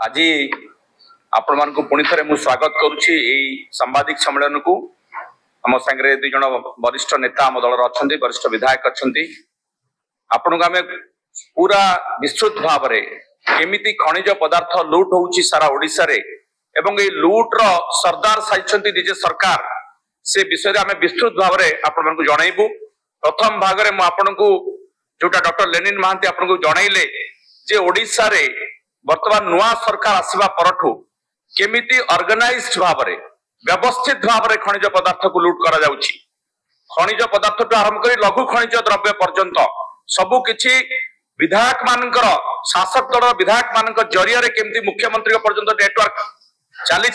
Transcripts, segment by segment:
आज आपण मान पुणी थे मुझे स्वागत करुच्ची सांबादिक सम्मेलन को आम सांगे दुई जन वरिष्ठ नेता आम दल अच्छा वरिष्ठ विधायक अच्छा आपण को आम पूरा विस्तृत भाव में केमिति खनिज पदार्थ लुट होउची सारा ओडिशा रे एवं ये लुट रो सरदार साइछंती निजे सरकार से विषय आम विस्तृत भाव में आपण मान को जनइबू। प्रथम भाग में मु आपण को जोटा डॉक्टर लेनिन महांती आपण को जनइले जे ओडिशा रे वर्तमान नुआ सरकार आसवा परठू केमिति ऑर्गेनाइज्ड भाव में व्यवस्थित भाव में खनिज पदार्थ को लुट करा जाउची। खनिज पदार्थ टू आरंभ करी लघु खनिज द्रव्य पर्यंत सबु किछि विधायक मानकर शासक दल विधायक मानकर जरिया रे केमिति मुख्यमंत्री पर्यंत नेटवर्क चली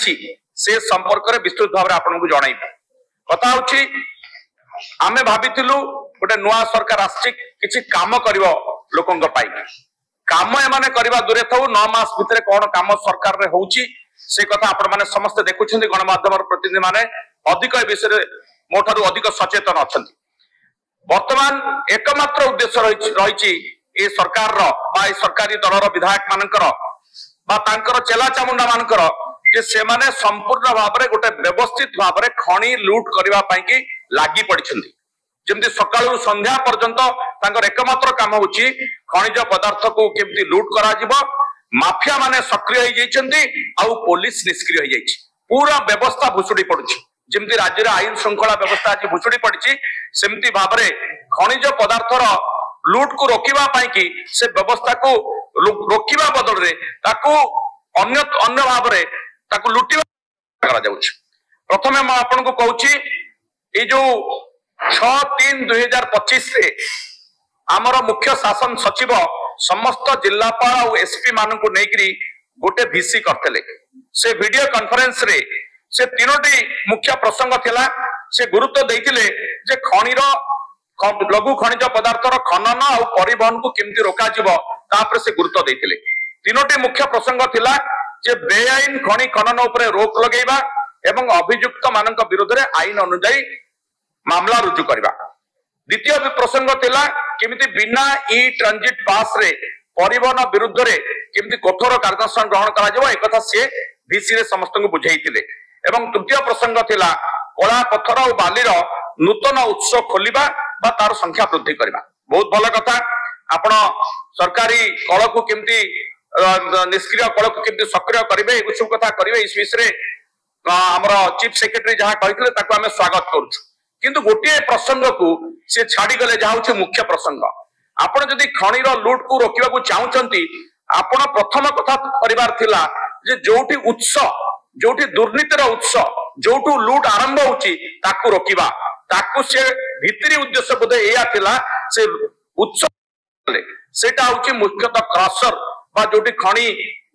से संपर्क में विस्तृत भाव में आपन को जणाइबा। कथा होची आमे भाबिथिलु गोटे नुआ सरकार आछि किछि काम करिवो लोकंग पाई काम एमाने करबा दूरे थाउ 9 मास भितरे कोन काम सरकार रे होउची से कथा आपण माने समस्त देखुछन्ती गणमाध्यम प्रतिनिधि माने अधिक विषय मोठारु अधिक सचेतन अछन्ती। वर्तमान एकमात्र उद्देश्य रहिछि ए सरकार रो बा ए सरकारी दल रो विधायक मानकर बा तांकर चेला चामुंडा मानकर जे से माने संपूर्ण भाव में गोटे व्यवस्थित भाव में खनि लूट करबा पई कि लागि पड़िछन्ती। जेमति सकाळु संध्या पर्यंत तांकर एकमात्र काम होची खनिज पदार्थ को केमति लूट करा जिवो। माफिया माने सक्रिय हो जाइछन्ती आउ पुलिस निष्क्रिय हो जाइछि। पूरा व्यवस्था भुसुडी पड़ुछि। जेमति राज्य रे आईन श्रृंखला व्यवस्था आज भुसुडी पड़िछि सेमति भाव में खनिज पदार्थर लूट को रोकिबा पई कि से व्यवस्था को रोकिबा बदल रे ताको अन्य भाव रे ताको लुटिबा करा जाउछि। प्रथमे म आपन को कहूछि ए जो 6/3/2025 रे आमर मुख्य शासन सचिव समस्त जिलापाल और एसपी मान को नेकरी गोटे भिसी करते से वीडियो कॉन्फ्रेंस रे से तीनोटी मुख्य प्रसंग थिला। से गुरुत्व देइतिले जे खनिर लघु खनिज पदार्थर खनन और परिवहन को केमती रोका जिवो तापर से गुरुत्व देइतिले। तीनोटी मुख्य प्रसंग थिला जे बेआईन खनि खनन उपरे रोक लगेइबा एवं अभियुक्त मानक विरोध रे आईन अनुसार मामला रुजु करबा। द्वितीय प्रसंग थिला केमिति बिना ई ट्रांजिट पास रे परिवहन विरुद्ध रे केमिति कठोर कार्यानुष्ठान ग्रहण करा जिवो एक कथा से भिसी रे समस्त को बुझाइतिले। एवं तृतीय प्रसंग थिला कला पत्थर और बालीर नूतन उत्स खोलिबा बा तार संख्या वृद्धि करबा। बहुत भल कथा आपण सरकारी कल को केमिति निष्क्रिय कल को केमिति सक्रिय करिवे ए सब कथा करिवे इस विषय रे हमर चीफ सेक्रेटरी जहा कहितले ताको हमें स्वागत करूछु। किंतु गोटे प्रसंग को से छाड़ी गले जाउछि मुख्य प्रसंग। आपण जदि खनिर लूट को रोकिबा को चाहुचंती आपण प्रथम कथा परिवार थिला जे जोठी उत्स जोठी दुर्नीतिर उत्स जोठू लूट आरंभ होउछि ताकू रोकिबा ताकू से भितरी उद्देश्य बोधे एया थिला से उत्स सेटा होउछि मुख्यतः क्रशर बा जोठी खनि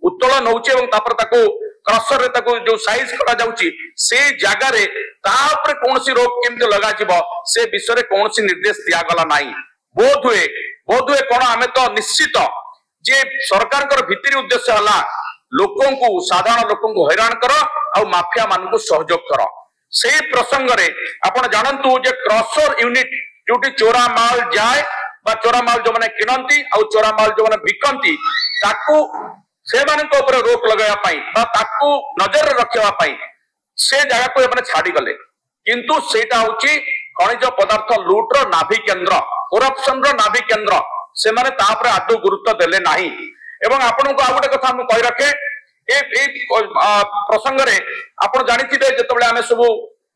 उत्तोलन होउछि एवं तापर ताकू क्रशर रे ताकू जो साइज करा जाउछि से जागा रे तापर कोनसी रोक केमते लगा जिवो से विषय रे कोनसी निर्देश दिया गला नाही। बोध हुए कोन हमें तो निश्चित जे सरकार कर भितरी उद्देश्य हला लोकों को साधारण लोकों को हैरान करो और माफिया मान को सहयोग करो। से प्रसंग रे आपण जानंतु जे क्रशर यूनिट जोटी चोरा माल जाए बा चोरा माल जो माने किनंती और चोरा माल जो माने बिकंती ताकू से मान को ऊपर रोक लगाया पाई बा ताकू नजर रखिया पाई से जगह को अपने छाड़ी गले। किंतु सेटा होची खनिज पदार्थ लूट रो नाभि केंद्र करप्शन रो नाभि केंद्र से माने ता पर आदौ गुरुत्व देले नाही। एवं आपन को आ गोटे कथा हम कहि रखे ए प्रसंग रे आपण जानिथिबे जेतबेले आमे सब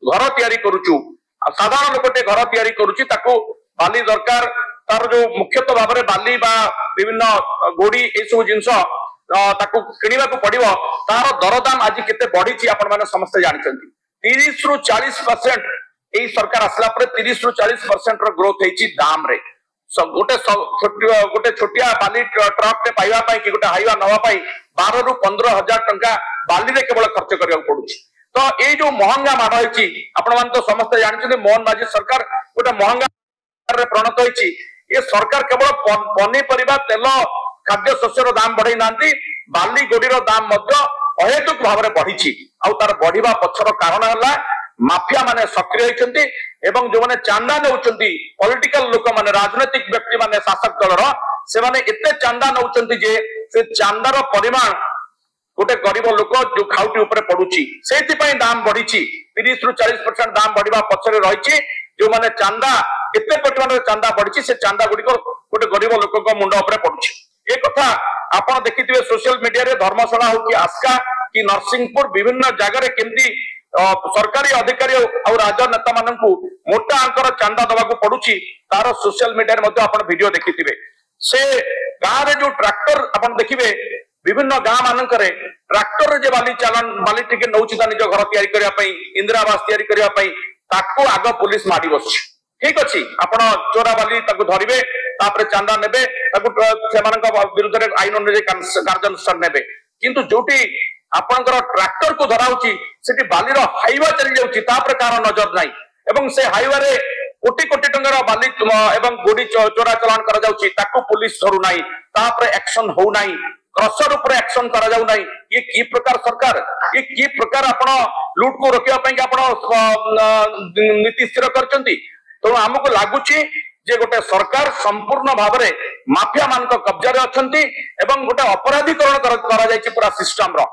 घर तयारी करूचु साधारण लोकटे घर तयारी करूची ताको बाली दरकार तार जो मुख्यतः भाव में बाली बा विभिन्न गोड़ी ए सब जिंस ताको किनिबा को पड़िबो तार दरदाम आज केते बढ़ी आपण माने समस्त जानिछंती। 30 रु 40% एई सरकार असला पर 30 रु 40% रो ग्रोथ हेची दाम रे। गोटे छोटिया बाली ट्रक पे पाइबा पाई कि गोटे हाईवा नवा पाई 12 रु 15 हजार टंका बाली रे केवल खर्च करिया पड़ुची। तो ए जो महंगा माड हेची आपण मान तो समस्त जानिछंती मोहन माझी सरकार गोटे महंगा रे प्रणत हेची। ए सरकार केवल पनी परिबा तेल खाद्य शस्यर दाम बढ़ाई नांती बाली गोडीर दाम मध्य अहेतुक भाव में बढ़ी आउ तार बढ़िबा पछर कारण हला माफिया माने सक्रिय होइछंती एवं जो माने चांदा नउछंती पॉलिटिकल लोक माने राजनीतिक व्यक्ति माने शासक दलर से माने एते चांदा नउछंती जे से चांदार परिमाण गोटे गरीब लोक जो खाउटी ऊपर पड़ुची से दाम बढ़ी 30 ରୁ 40% दाम बढ़िया पछरे रही जो माने चांदा केते परिमाण चांदा बढ़ी से चांदा गुड़िक गोटे गरीब लोक मुंड उपर पड़ुची ए कथा आपण देखिथिबे सोशल मीडिया रे धर्मशाला हो कि आस्का कि नरसिंहपुर विभिन्न जगह केमती सरकारी अधिकारी और राजनेता मानू मोटा अंकर चांदा दवाक पड़ुची तार सोशल मीडिया रे आपण वीडियो देखिथिबे से गाँव रे जो ट्रैक्टर आपण देखिबे विभिन्न गाँ मानकरे ट्रैक्टर जे बाली चालान बाली टिके नौछि ता निज घर तयारी करिया पई इंदिरा आवास तयारी करिया पई ताको आग पुलिस मारी बसछि ठीक अछि आपण चोरा बाली ताको धरिबे तापर चांदा नेबे ताको सेमानक विरुद्ध रे आईन अनुसार कार्यानुष्ठान नेबे किंतु जोटी आपनकर ट्रैक्टर को धराउछि सेठी बालीर हाईवा चली जाउछि तापर कार नजर नाही एवं से हाईवा रे कोटी कोटी टंगर बाली एवं गोडी चोरा चालान करा जाउछि ताको पुलिस धरु नाही तापर एक्शन हो नाही क्रसर ऊपर एक्शन करा जाउ नाही ये की प्रकार सरकार ये की प्रकार आपण लूट को रोकिया पई आपण नीति स्थिर करचंती तो हमको लागुची जे गोटे सरकार संपूर्ण भाव में माफिया मान कब्जा रे अछंती एवं गोटे अपराधीकरण करा जायछि पूरा सिस्टम रो।